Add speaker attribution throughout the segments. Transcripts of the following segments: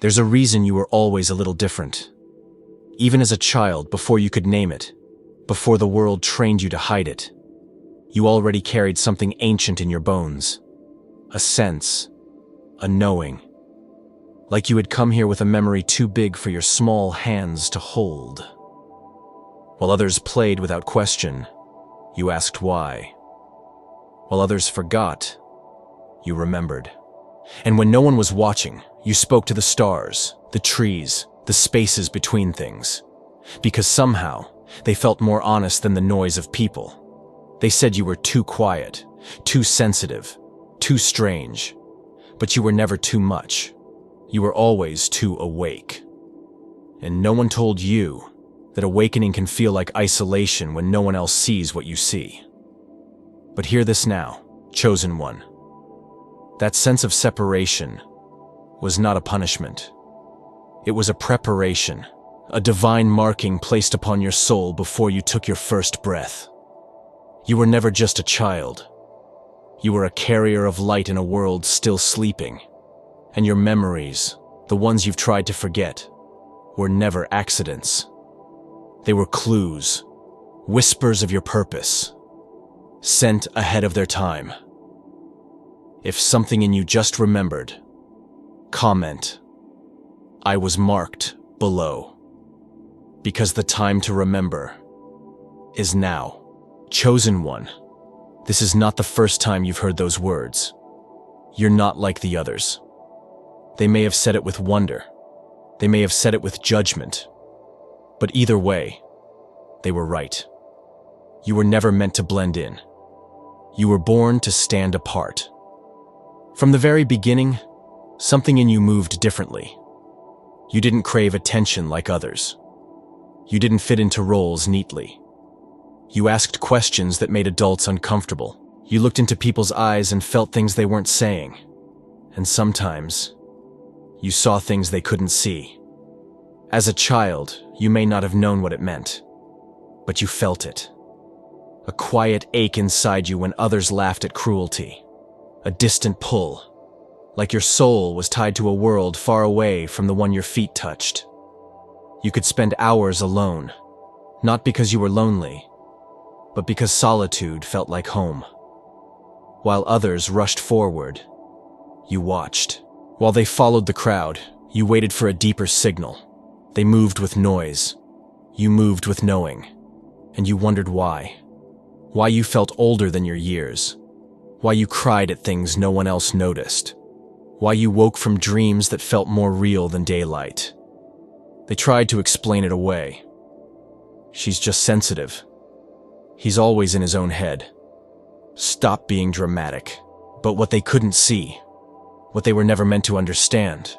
Speaker 1: There's a reason you were always a little different. Even as a child, before you could name it, before the world trained you to hide it, you already carried something ancient in your bones. A sense, a knowing. Like you had come here with a memory too big for your small hands to hold. While others played without question, you asked why. While others forgot, you remembered. And when no one was watching, you spoke to the stars, the trees, the spaces between things. Because somehow, they felt more honest than the noise of people. They said you were too quiet, too sensitive, too strange. But you were never too much. You were always too awake. And no one told you that awakening can feel like isolation when no one else sees what you see. But hear this now, chosen one. That sense of separation was not a punishment. It was a preparation, a divine marking placed upon your soul before you took your first breath. You were never just a child. You were a carrier of light in a world still sleeping. And your memories, the ones you've tried to forget, were never accidents. They were clues, whispers of your purpose, sent ahead of their time. If something in you just remembered, comment, "I was marked" below. Because the time to remember is now. Chosen one, this is not the first time you've heard those words. You're not like the others. They may have said it with wonder. They may have said it with judgment. But either way, they were right. You were never meant to blend in. You were born to stand apart. From the very beginning, something in you moved differently. You didn't crave attention like others. You didn't fit into roles neatly. You asked questions that made adults uncomfortable. You looked into people's eyes and felt things they weren't saying. And sometimes, you saw things they couldn't see. As a child, you may not have known what it meant, but you felt it. A quiet ache inside you when others laughed at cruelty. A distant pull, like your soul was tied to a world far away from the one your feet touched. You could spend hours alone, not because you were lonely, but because solitude felt like home. While others rushed forward, you watched. While they followed the crowd, you waited for a deeper signal. They moved with noise. You moved with knowing. And you wondered why. Why you felt older than your years. Why you cried at things no one else noticed. Why you woke from dreams that felt more real than daylight. They tried to explain it away. She's just sensitive. He's always in his own head. Stop being dramatic. But what they couldn't see, what they were never meant to understand,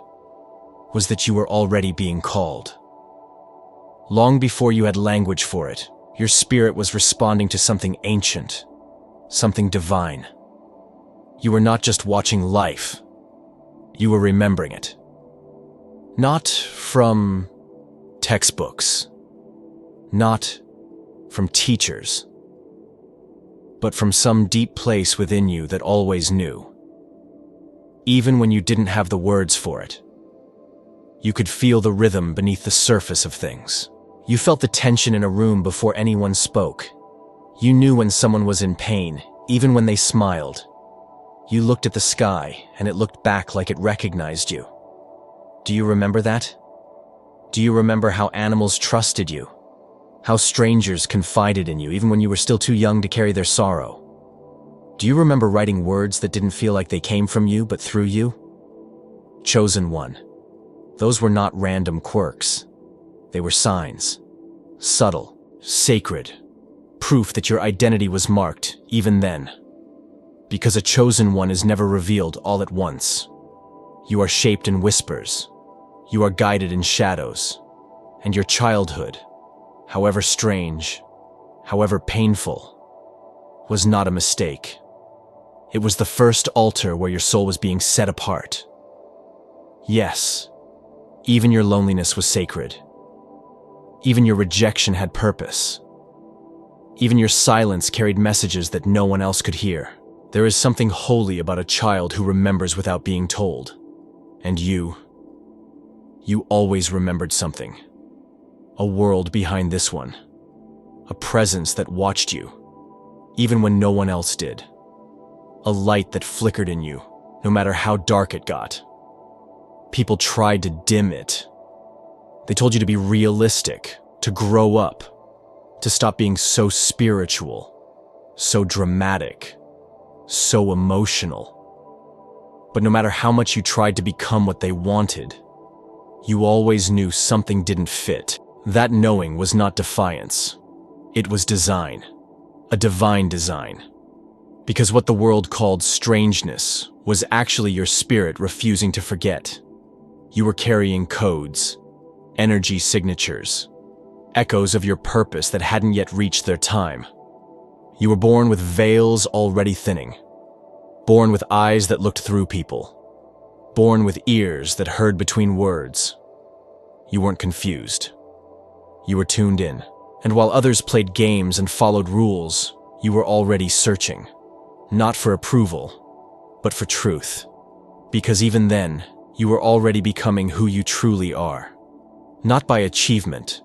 Speaker 1: was that you were already being called. Long before you had language for it, your spirit was responding to something ancient, something divine. You were not just watching life, you were remembering it. Not from textbooks, not from teachers, but from some deep place within you that always knew. Even when you didn't have the words for it, you could feel the rhythm beneath the surface of things. You felt the tension in a room before anyone spoke. You knew when someone was in pain, even when they smiled. You looked at the sky, and it looked back like it recognized you. Do you remember that? Do you remember how animals trusted you? How strangers confided in you, even when you were still too young to carry their sorrow? Do you remember writing words that didn't feel like they came from you, but through you? Chosen one. Those were not random quirks. They were signs. Subtle, sacred. Proof that your identity was marked, even then. Because a chosen one is never revealed all at once. You are shaped in whispers. You are guided in shadows. And your childhood, however strange, however painful, was not a mistake. It was the first altar where your soul was being set apart. Yes, even your loneliness was sacred. Even your rejection had purpose. Even your silence carried messages that no one else could hear. There is something holy about a child who remembers without being told. And you You always remembered something. A world behind this one. A presence that watched you, even when no one else did. A light that flickered in you, no matter how dark it got. People tried to dim it. They told you to be realistic, to grow up, to stop being so spiritual, so dramatic, so emotional. But no matter how much you tried to become what they wanted, you always knew something didn't fit. That knowing was not defiance. It was design. A divine design. Because what the world called strangeness was actually your spirit refusing to forget. You were carrying codes, energy signatures, echoes of your purpose that hadn't yet reached their time. You were born with veils already thinning. Born with eyes that looked through people. Born with ears that heard between words. You weren't confused. You were tuned in. And while others played games and followed rules, you were already searching. Not for approval, but for truth. Because even then, you were already becoming who you truly are. Not by achievement,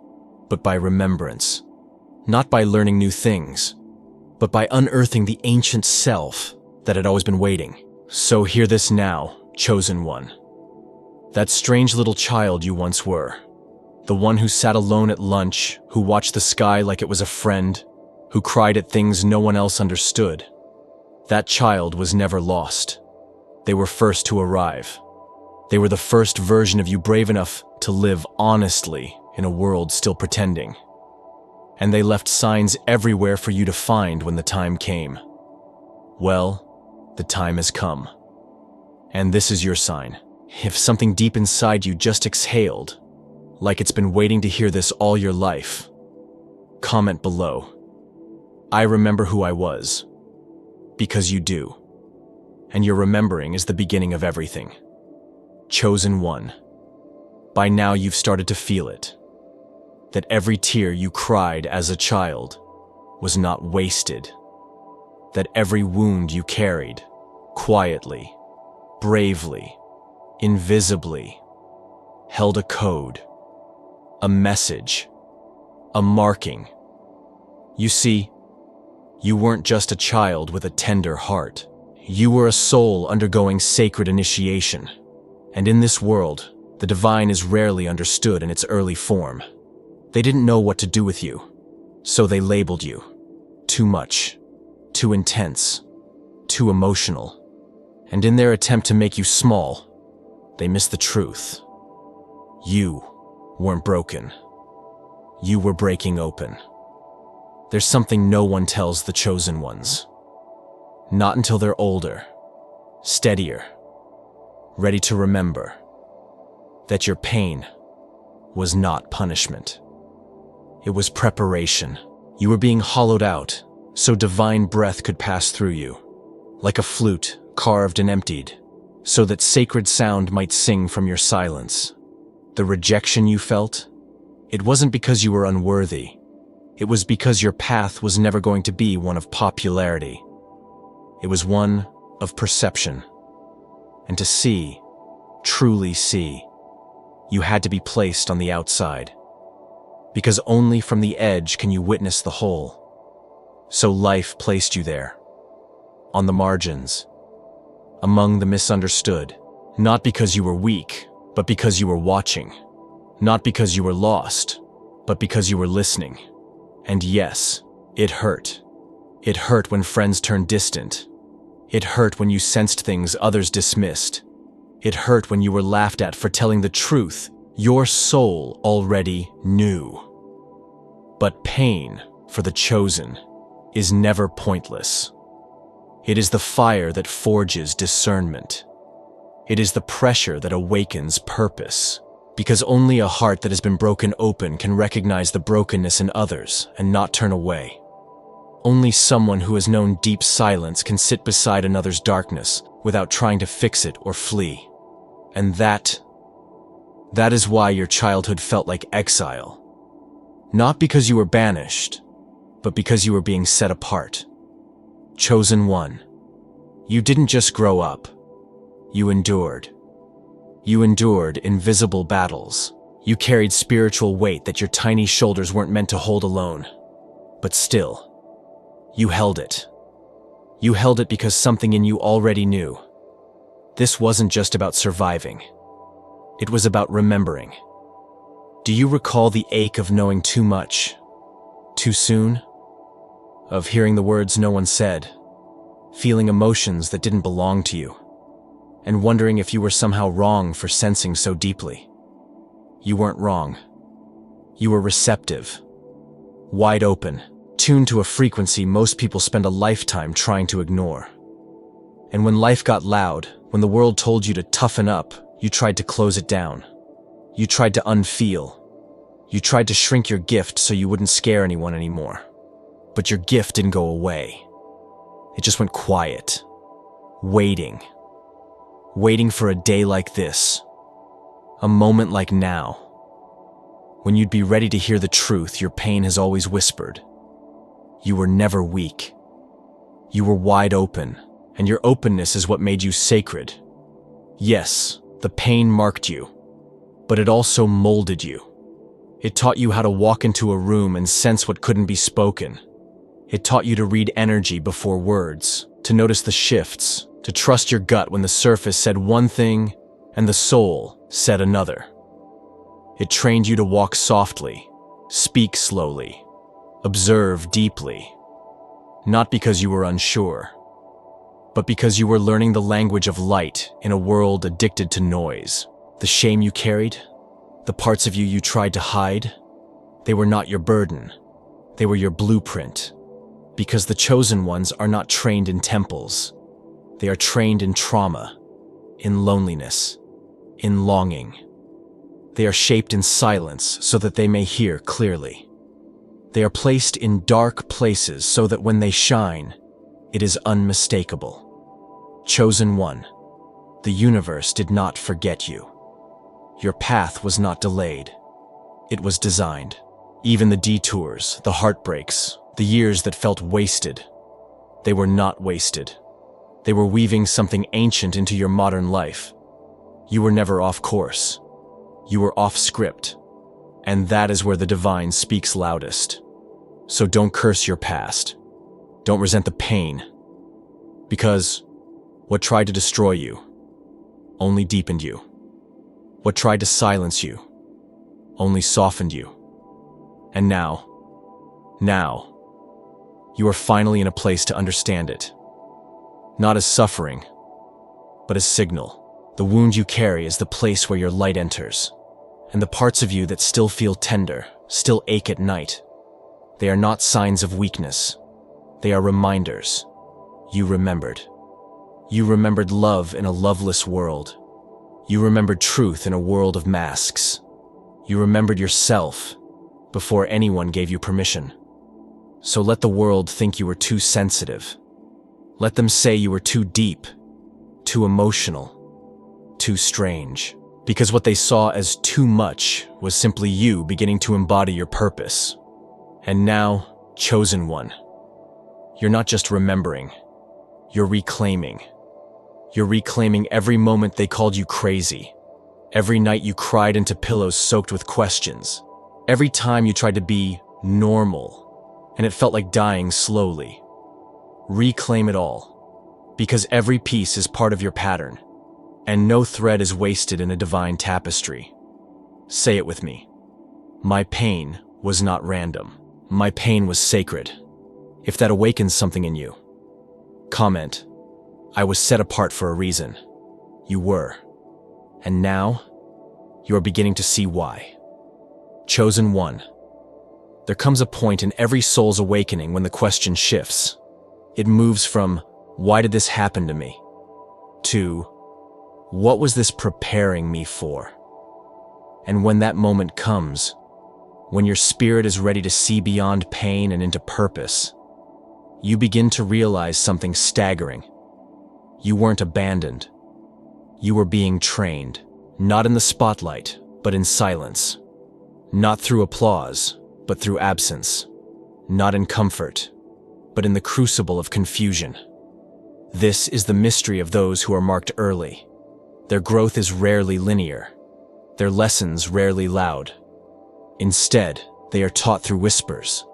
Speaker 1: but by remembrance. Not by learning new things, but by unearthing the ancient self that had always been waiting. So hear this now, chosen one. That strange little child you once were. The one who sat alone at lunch, who watched the sky like it was a friend, who cried at things no one else understood. That child was never lost. They were first to arrive. They were the first version of you brave enough to live honestly in a world still pretending. And they left signs everywhere for you to find when the time came. Well, the time has come. And this is your sign. If something deep inside you just exhaled, like it's been waiting to hear this all your life, comment below. I remember who I was. Because you do. And your remembering is the beginning of everything. Chosen one. By now you've started to feel it. That every tear you cried as a child was not wasted. That every wound you carried, quietly, bravely, invisibly, held a code, a message, a marking. You see, you weren't just a child with a tender heart. You were a soul undergoing sacred initiation. And in this world, the divine is rarely understood in its early form. They didn't know what to do with you, so they labeled you. Too much, too intense, too emotional. And in their attempt to make you small, they missed the truth. You weren't broken. You were breaking open. There's something no one tells the chosen ones. Not until they're older, steadier, ready to remember that your pain was not punishment. It was preparation. You were being hollowed out so divine breath could pass through you, like a flute carved and emptied, so that sacred sound might sing from your silence. The rejection you felt, it wasn't because you were unworthy. It was because your path was never going to be one of popularity. It was one of perception. And to see, truly see, you had to be placed on the outside. Because only from the edge can you witness the whole. So life placed you there, on the margins, among the misunderstood, not because you were weak, but because you were watching. Not because you were lost, but because you were listening. And yes, it hurt. It hurt when friends turned distant. It hurt when you sensed things others dismissed. It hurt when you were laughed at for telling the truth your soul already knew. But pain, for the chosen, is never pointless. It is the fire that forges discernment. It is the pressure that awakens purpose. Because only a heart that has been broken open can recognize the brokenness in others and not turn away. Only someone who has known deep silence can sit beside another's darkness without trying to fix it or flee. And that is why your childhood felt like exile. Not because you were banished, but because you were being set apart. Chosen one. You didn't just grow up. You endured. You endured invisible battles. You carried spiritual weight that your tiny shoulders weren't meant to hold alone. But still, you held it. You held it because something in you already knew. This wasn't just about surviving. It was about remembering. Do you recall the ache of knowing too much? Too soon? Of hearing the words no one said? Feeling emotions that didn't belong to you? And wondering if you were somehow wrong for sensing so deeply? You weren't wrong. You were receptive. Wide open, tuned to a frequency most people spend a lifetime trying to ignore. And when life got loud, when the world told you to toughen up, you tried to close it down. You tried to unfeel. You tried to shrink your gift so you wouldn't scare anyone anymore. But your gift didn't go away. It just went quiet. Waiting. Waiting for a day like this. A moment like now. When you'd be ready to hear the truth your pain has always whispered. You were never weak. You were wide open, and your openness is what made you sacred. Yes, the pain marked you, but it also molded you. It taught you how to walk into a room and sense what couldn't be spoken. It taught you to read energy before words, to notice the shifts, to trust your gut when the surface said one thing and the soul said another. It trained you to walk softly, speak slowly, observe deeply, not because you were unsure, but because you were learning the language of light in a world addicted to noise. The shame you carried, the parts of you tried to hide, they were not your burden, they were your blueprint. Because the chosen ones are not trained in temples, they are trained in trauma, in loneliness, in longing. They are shaped in silence so that they may hear clearly. They are placed in dark places so that when they shine, it is unmistakable. Chosen one, the universe did not forget you. Your path was not delayed. It was designed. Even the detours, the heartbreaks, the years that felt wasted, they were not wasted. They were weaving something ancient into your modern life. You were never off course. You were off script. And that is where the divine speaks loudest. So don't curse your past. Don't resent the pain. Because what tried to destroy you only deepened you. What tried to silence you only softened you. And now, you are finally in a place to understand it. Not as suffering, but as signal. The wound you carry is the place where your light enters. And the parts of you that still feel tender, still ache at night, they are not signs of weakness. They are reminders. You remembered. You remembered love in a loveless world. You remembered truth in a world of masks. You remembered yourself before anyone gave you permission. So let the world think you were too sensitive. Let them say you were too deep, too emotional, too strange. Because what they saw as too much was simply you beginning to embody your purpose. And now, chosen one, you're not just remembering, you're reclaiming. You're reclaiming every moment they called you crazy, every night you cried into pillows soaked with questions, every time you tried to be normal, and it felt like dying slowly. Reclaim it all, because every piece is part of your pattern. And no thread is wasted in a divine tapestry. Say it with me. My pain was not random. My pain was sacred. If that awakens something in you, comment, I was set apart for a reason. You were. And now, you are beginning to see why. Chosen one. There comes a point in every soul's awakening when the question shifts. It moves from, why did this happen to me? To, what was this preparing me for? And when that moment comes, when your spirit is ready to see beyond pain and into purpose, you begin to realize something staggering. You weren't abandoned. You were being trained, not in the spotlight, but in silence. Not through applause, but through absence. Not in comfort, but in the crucible of confusion. This is the mystery of those who are marked early. Their growth is rarely linear. Their lessons rarely loud. Instead, they are taught through whispers.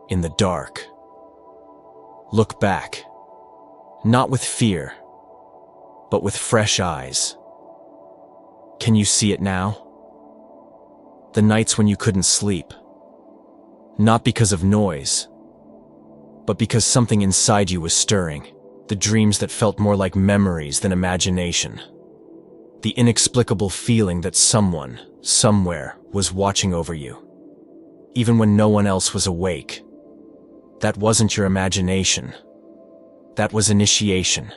Speaker 1: In the dark. Look back. Not with fear, but with fresh eyes. Can you see it now? The nights when you couldn't sleep. Not because of noise, but because something inside you was stirring. The dreams that felt more like memories than imagination. The inexplicable feeling that someone, somewhere, was watching over you. Even when no one else was awake. That wasn't your imagination. That was initiation.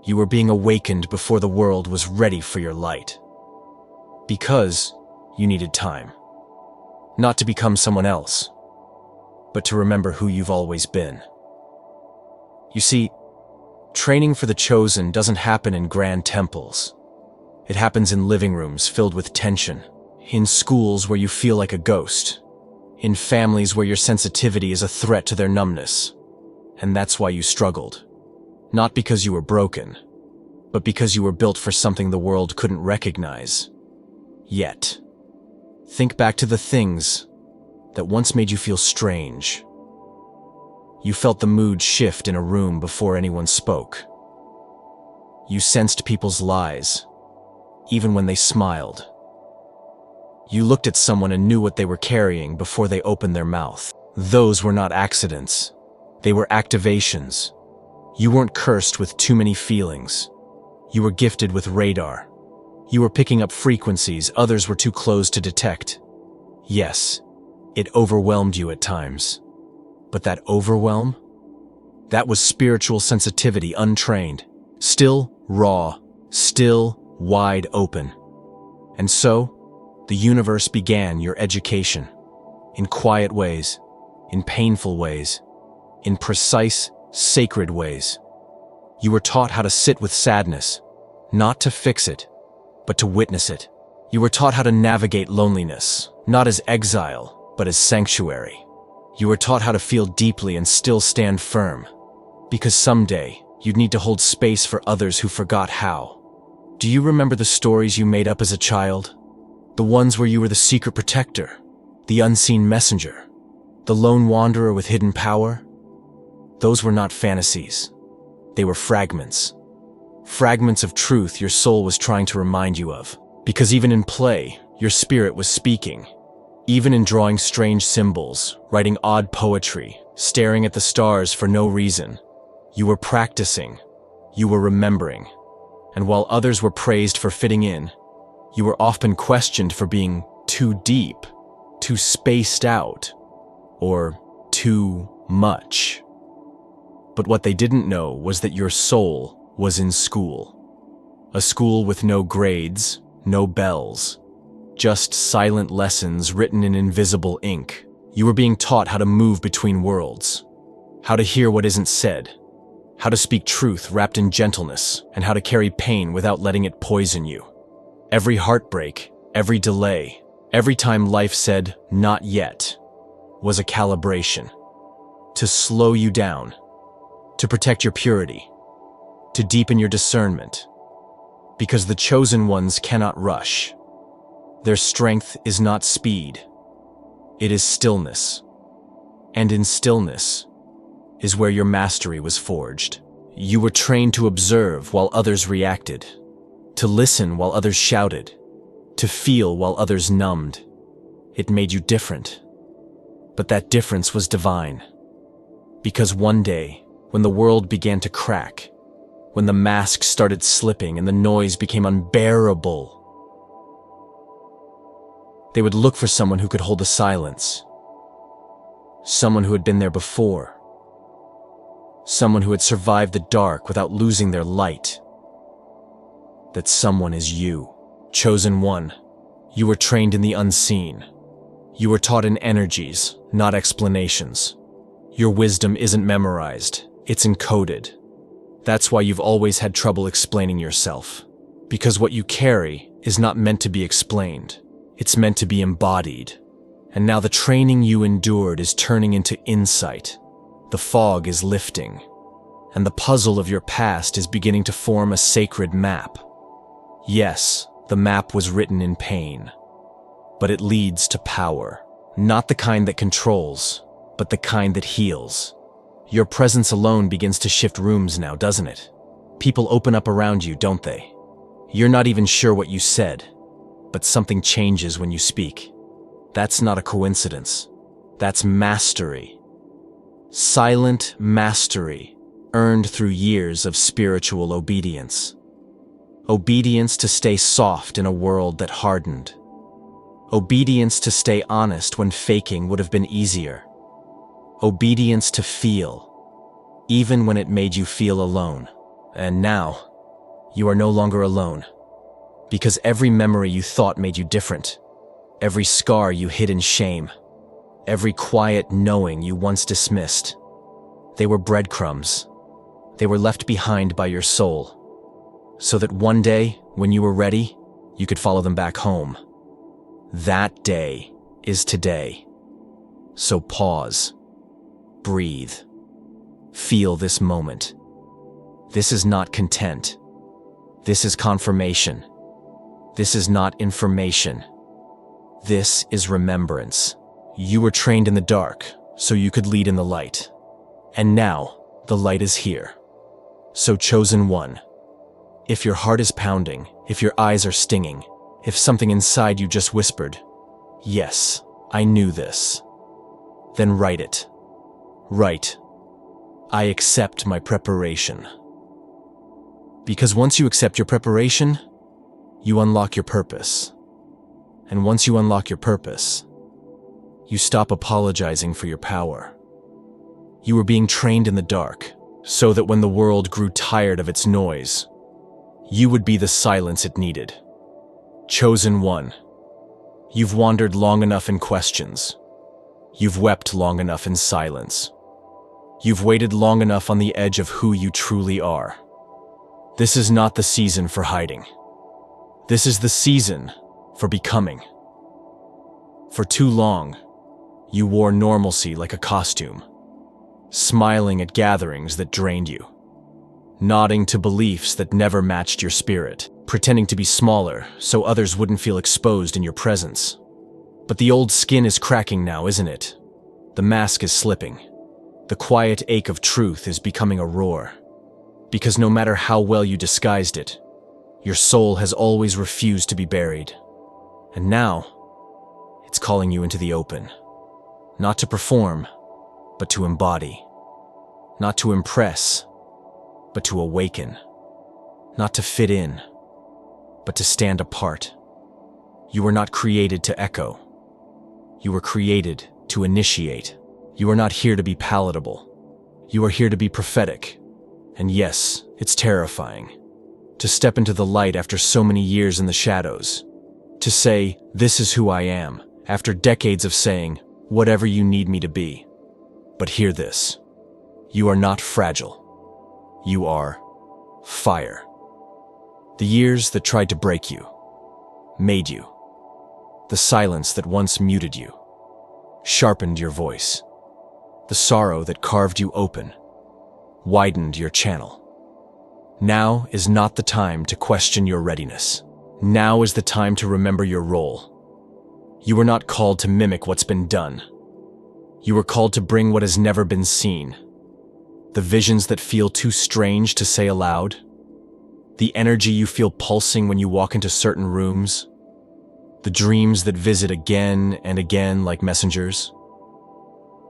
Speaker 1: You were being awakened before the world was ready for your light. Because you needed time. Not to become someone else, but to remember who you've always been. You see, training for the chosen doesn't happen in grand temples. It happens in living rooms filled with tension, in schools where you feel like a ghost, in families where your sensitivity is a threat to their numbness. And that's why you struggled. Not because you were broken, but because you were built for something the world couldn't recognize. Yet. Think back to the things that once made you feel strange. You felt the mood shift in a room before anyone spoke. You sensed people's lies, even when they smiled. You looked at someone and knew what they were carrying before they opened their mouth. Those were not accidents. They were activations. You weren't cursed with too many feelings. You were gifted with radar. You were picking up frequencies others were too close to detect. Yes, it overwhelmed you at times. But that overwhelm? That was spiritual sensitivity untrained. Still raw, still wide open. And so, the universe began your education. In quiet ways, in painful ways, in precise, sacred ways. You were taught how to sit with sadness, not to fix it, but to witness it. You were taught how to navigate loneliness, not as exile, but as sanctuary. You were taught how to feel deeply and still stand firm, because someday you'd need to hold space for others who forgot how. Do you remember the stories you made up as a child? The ones where you were the secret protector, the unseen messenger, the lone wanderer with hidden power? Those were not fantasies. They were fragments. Fragments of truth your soul was trying to remind you of. Because even in play, your spirit was speaking. Even in drawing strange symbols, writing odd poetry, staring at the stars for no reason. You were practicing. You were remembering. And while others were praised for fitting in, you were often questioned for being too deep, too spaced out, or too much. But what they didn't know was that your soul was in school. A school with no grades, no bells, just silent lessons written in invisible ink. You were being taught how to move between worlds, how to hear what isn't said, how to speak truth wrapped in gentleness, and how to carry pain without letting it poison you. Every heartbreak, every delay, every time life said, "not yet," was a calibration. To slow you down, to protect your purity, to deepen your discernment. Because the chosen ones cannot rush. Their strength is not speed. It is stillness. And in stillness is where your mastery was forged. You were trained to observe while others reacted, to listen while others shouted, to feel while others numbed. It made you different. But that difference was divine. Because one day, when the world began to crack, when the masks started slipping and the noise became unbearable, they would look for someone who could hold the silence. Someone who had been there before. Someone who had survived the dark without losing their light. That someone is you. Chosen one. You were trained in the unseen. You were taught in energies, not explanations. Your wisdom isn't memorized, it's encoded. That's why you've always had trouble explaining yourself. Because what you carry is not meant to be explained. It's meant to be embodied. And now the training you endured is turning into insight. The fog is lifting. And the puzzle of your past is beginning to form a sacred map. Yes, the map was written in pain, but it leads to power. Not the kind that controls, but the kind that heals. Your presence alone begins to shift rooms now, doesn't it? People open up around you, don't they? You're not even sure what you said, but something changes when you speak. That's not a coincidence. That's mastery. Silent mastery, earned through years of spiritual obedience. Obedience to stay soft in a world that hardened. Obedience to stay honest when faking would have been easier. Obedience to feel, even when it made you feel alone. And now, you are no longer alone. Because every memory you thought made you different, every scar you hid in shame, every quiet knowing you once dismissed, they were breadcrumbs. They were left behind by your soul, so that one day, when you were ready, you could follow them back home. That day is today. So pause, breathe, feel this moment. This is not content. This is confirmation. This is not information. This is remembrance. You were trained in the dark, so you could lead in the light. And now, the light is here. So chosen one, if your heart is pounding, if your eyes are stinging, if something inside you just whispered, "Yes, I knew this," then write it. Write, "I accept my preparation." Because once you accept your preparation, you unlock your purpose. And once you unlock your purpose, you stop apologizing for your power. You were being trained in the dark, so that when the world grew tired of its noise, you would be the silence it needed. Chosen one, you've wandered long enough in questions. You've wept long enough in silence. You've waited long enough on the edge of who you truly are. This is not the season for hiding. This is the season for becoming. For too long, you wore normalcy like a costume, smiling at gatherings that drained you, nodding to beliefs that never matched your spirit, pretending to be smaller so others wouldn't feel exposed in your presence. But the old skin is cracking now, isn't it? The mask is slipping. The quiet ache of truth is becoming a roar. Because no matter how well you disguised it, your soul has always refused to be buried. And now, it's calling you into the open. Not to perform, but to embody. Not to impress, but to awaken. Not to fit in, but to stand apart. You were not created to echo. You were created to initiate. You are not here to be palatable. You are here to be prophetic. And yes, it's terrifying. To step into the light after so many years in the shadows. To say, "This is who I am," after decades of saying, "Whatever you need me to be." But hear this. You are not fragile. You are fire. The years that tried to break you, made you. The silence that once muted you, sharpened your voice. The sorrow that carved you open, widened your channel. Now is not the time to question your readiness. Now is the time to remember your role. You were not called to mimic what's been done. You were called to bring what has never been seen. The visions that feel too strange to say aloud. The energy you feel pulsing when you walk into certain rooms. The dreams that visit again and again like messengers.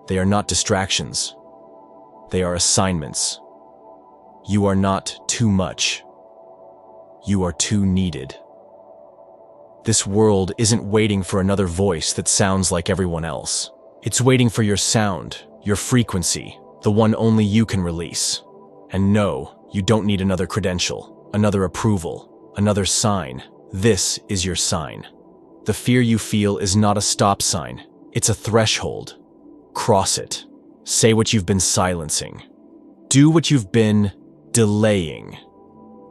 Speaker 1: They are not distractions. They are assignments. You are not too much. You are too needed. This world isn't waiting for another voice that sounds like everyone else. It's waiting for your sound, your frequency, the one only you can release. And no, you don't need another credential, another approval, another sign. This is your sign. The fear you feel is not a stop sign. It's a threshold. Cross it. Say what you've been silencing. Do what you've been delaying.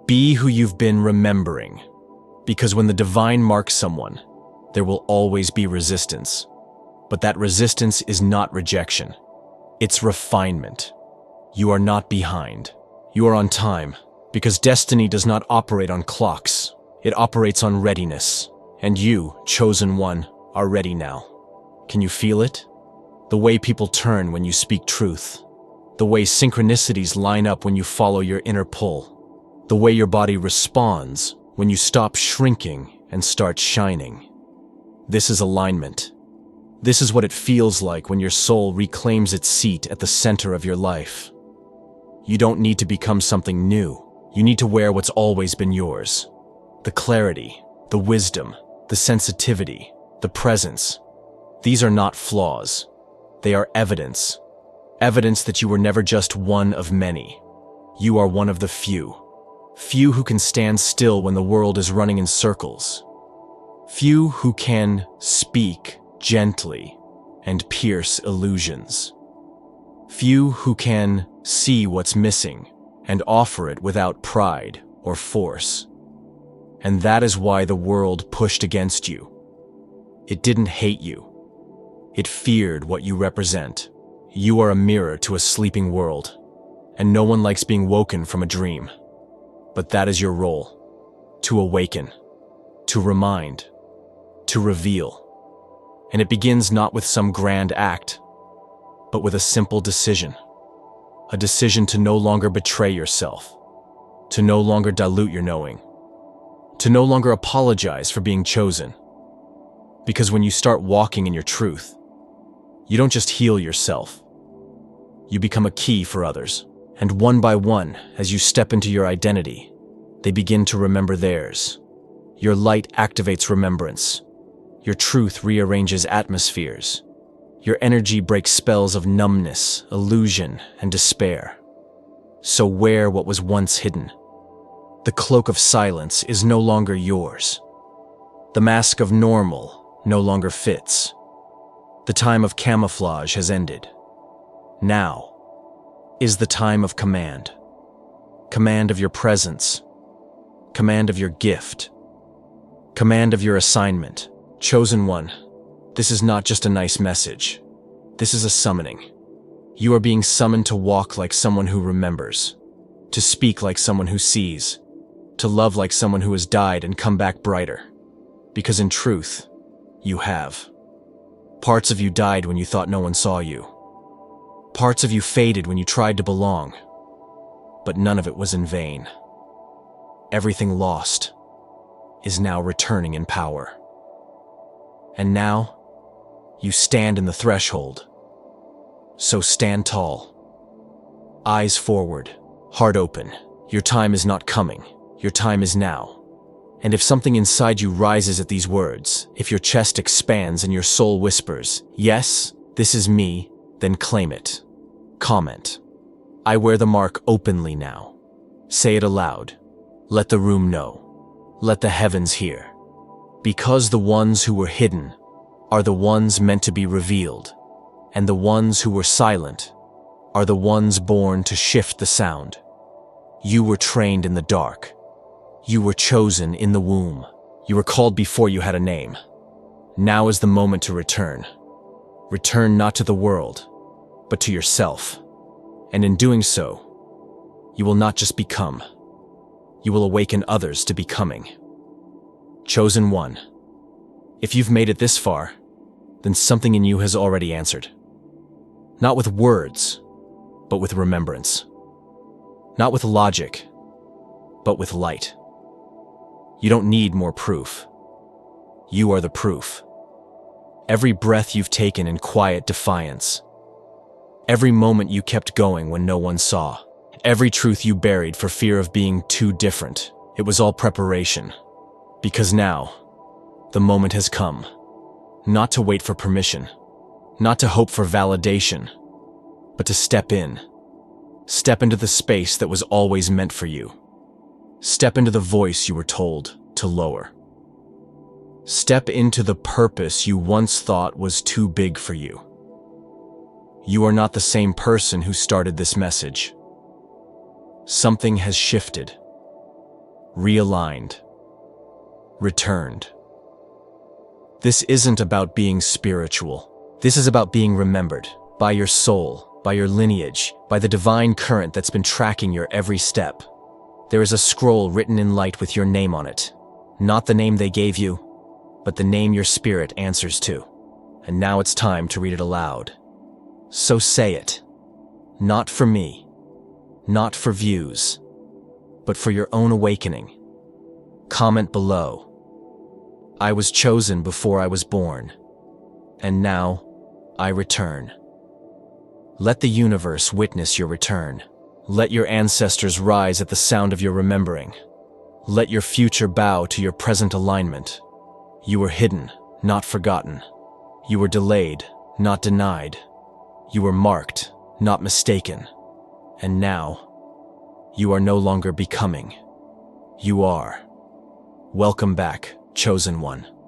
Speaker 1: Be who you've been remembering. Because when the divine marks someone, there will always be resistance. But that resistance is not rejection. It's refinement. You are not behind. You are on time, because destiny does not operate on clocks. It operates on readiness, and you, chosen one, are ready now. Can you feel it? The way people turn when you speak truth. The way synchronicities line up when you follow your inner pull. The way your body responds when you stop shrinking and start shining. This is alignment. This is what it feels like when your soul reclaims its seat at the center of your life. You don't need to become something new. You need to wear what's always been yours. The clarity, the wisdom, the sensitivity, the presence. These are not flaws. They are evidence. Evidence that you were never just one of many. You are one of the few. Few who can stand still when the world is running in circles. Few who can speak gently and pierce illusions. Few who can see what's missing and offer it without pride or force. And that is why the world pushed against you. It didn't hate you. It feared what you represent. You are a mirror to a sleeping world, and no one likes being woken from a dream. But that is your role, to awaken, to remind, to reveal. And it begins not with some grand act, but with a simple decision. A decision to no longer betray yourself, to no longer dilute your knowing, to no longer apologize for being chosen. Because when you start walking in your truth, you don't just heal yourself. You become a key for others. And one by one, as you step into your identity, they begin to remember theirs. Your light activates remembrance. Your truth rearranges atmospheres. Your energy breaks spells of numbness, illusion, and despair. So wear what was once hidden. The cloak of silence is no longer yours. The mask of normal no longer fits. The time of camouflage has ended. Now is the time of command. Command of your presence. Command of your gift. Command of your assignment. Chosen one, this is not just a nice message. This is a summoning. You are being summoned to walk like someone who remembers, to speak like someone who sees, to love like someone who has died and come back brighter. Because in truth, you have. Parts of you died when you thought no one saw you. Parts of you faded when you tried to belong. But none of it was in vain. Everything lost is now returning in power. And now, you stand in the threshold. So stand tall. Eyes forward, heart open. Your time is not coming. Your time is now. And if something inside you rises at these words, if your chest expands and your soul whispers, "Yes, this is me," then claim it. Comment. I wear the mark openly now. Say it aloud. Let the room know. Let the heavens hear. Because the ones who were hidden are the ones meant to be revealed, and the ones who were silent are the ones born to shift the sound. You were trained in the dark. You were chosen in the womb. You were called before you had a name. Now is the moment to return. Return not to the world, but to yourself. And in doing so, you will not just become. You will awaken others to becoming. Chosen one. If you've made it this far, then something in you has already answered. Not with words, but with remembrance. Not with logic, but with light. You don't need more proof. You are the proof. Every breath you've taken in quiet defiance. Every moment you kept going when no one saw. Every truth you buried for fear of being too different. It was all preparation. Because now, the moment has come. Not to wait for permission. Not to hope for validation. But to step in. Step into the space that was always meant for you. Step into the voice you were told to lower. Step into the purpose you once thought was too big for you. You are not the same person who started this message. Something has shifted, realigned, returned. This isn't about being spiritual. This is about being remembered by your soul, by your lineage, by the divine current that's been tracking your every step. There is a scroll written in light with your name on it. Not the name they gave you, but the name your spirit answers to. And now it's time to read it aloud. So say it. Not for me, not for views, but for your own awakening. Comment below. I was chosen before I was born, and now I return. Let the universe witness your return. Let your ancestors rise at the sound of your remembering. Let your future bow to your present alignment. You were hidden, not forgotten. You were delayed, not denied. You were marked, not mistaken. And now, you are no longer becoming. You are. Welcome back, chosen one.